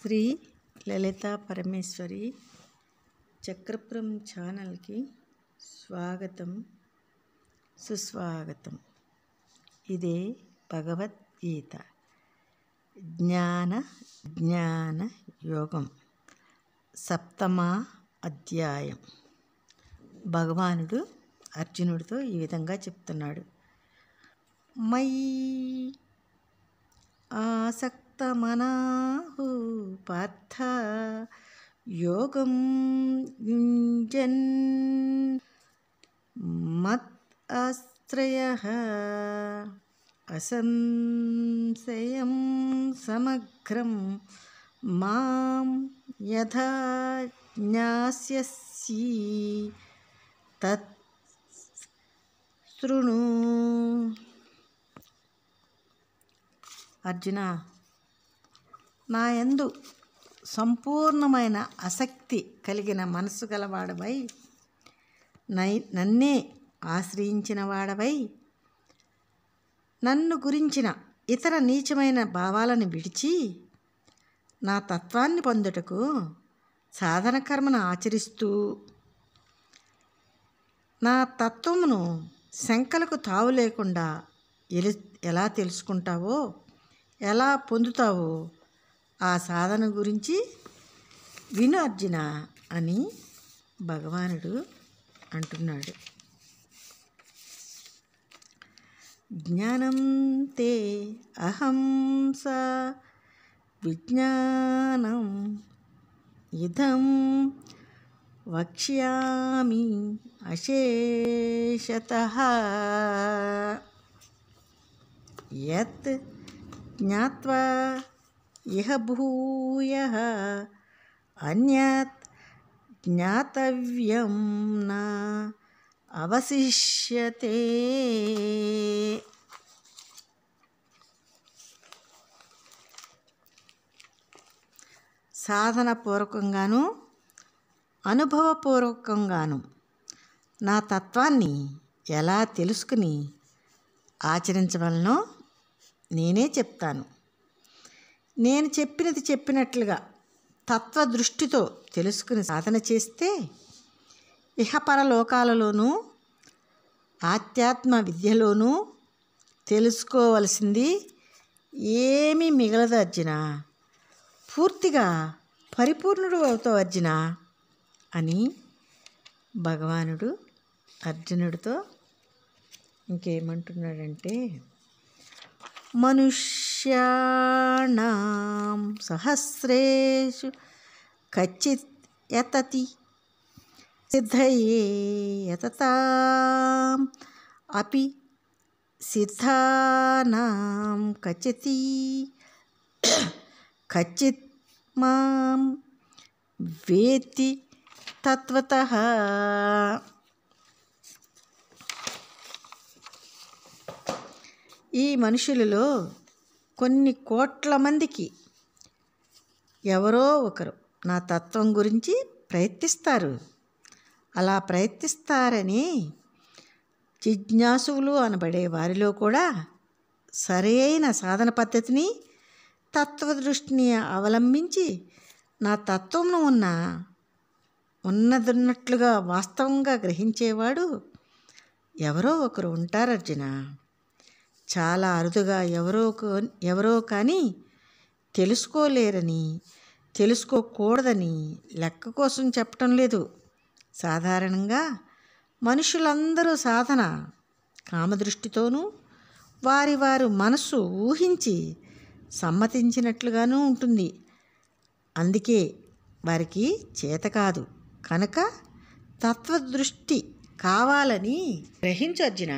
శ్రీ లలితా పరమేశ్వరి చక్రపురం ఛానల్కి స్వాగతం సుస్వాగతం. ఇదే భగవద్గీత జ్ఞాన యోగం 7వ అధ్యాయం. భగవానుడు అర్జునుడితో ఈ విధంగా చెప్తున్నాడు. మయి ఆసక్తమనాహు పార్థ యోగం యుంజన్ మత్ ఆశ్రయః అసంశయం సమగ్రం మాం యథా జ్ఞాస్యసి తత్ శృణు. అర్జున, నా యందు సంపూర్ణమైన ఆసక్తి కలిగిన మనసు గలవాడవై నన్నే ఆశ్రయించిన వాడవై నన్ను గురించిన ఇతర నీచమైన భావాలను విడిచి నా తత్వాన్ని పొందుటకు సాధన కర్మను ఆచరిస్తూ నా తత్వమును శంకలకు తావు లేకుండా ఎలా తెలుసుకుంటావో, ఎలా పొందుతావో ఆ సాధన గురించి విను అర్జున అని భగవానుడు అంటున్నాడు. జ్ఞానం తే అహంస విజ్ఞానం ఇదం వక్ష్యామి అశేషతః యత్ జ్ఞాత్వా ఇహ భూయః అన్యత్ జ్ఞాతవ్యం నా అవశిష్యతే. సాధనపూర్వకంగాను అనుభవపూర్వకంగాను నా తత్వాన్ని ఎలా తెలుసుకుని ఆచరించవలనో నేనే చెప్తాను. నేను చెప్పినది చెప్పినట్లుగా తత్వదృష్టితో తెలుసుకుని సాధన చేస్తే ఇహపరలోకాలలోనూ ఆధ్యాత్మ విద్యలోనూ తెలుసుకోవలసింది ఏమీ మిగలదు అర్జున. పూర్తిగా పరిపూర్ణుడు అవుతావు అర్జున అని భగవానుడు అర్జునుడితో ఇంకేమంటున్నాడంటే, మనుష్యాణం సహస్రేషు కచ్చిత్ యతతి సిద్ధయే యతతాం అపి సిద్ధానాం కచ్చిత్ మాం వేత్తి తత్వతః. ఈ మనుషులలో కొన్ని కోట్ల మందికి ఎవరో ఒకరు నా తత్వం గురించి ప్రయత్నిస్తారు. అలా ప్రయత్నిస్తారని జిజ్ఞాసువులు అనబడే వారిలో కూడా సరైన సాధన పద్ధతిని తత్వదృష్టిని అవలంబించి నా తత్వంలో ఉన్నదన్నట్లుగా వాస్తవంగా గ్రహించేవాడు ఎవరో ఒకరు ఉంటారు అర్జున. చాలా అరుదుగా ఎవరో కానీ తెలుసుకోలేరని, తెలుసుకోకూడదని లెక్క కోసం చెప్పటం లేదు. సాధారణంగా మనుషులందరూ సాధన కామదృష్టితోనూ వారి మనసు ఊహించి సమ్మతించినట్లుగానూ ఉంటుంది. అందుకే వారికి చేత కాదు. కనుక తత్వదృష్టి కావాలని గ్రహించు అర్జున.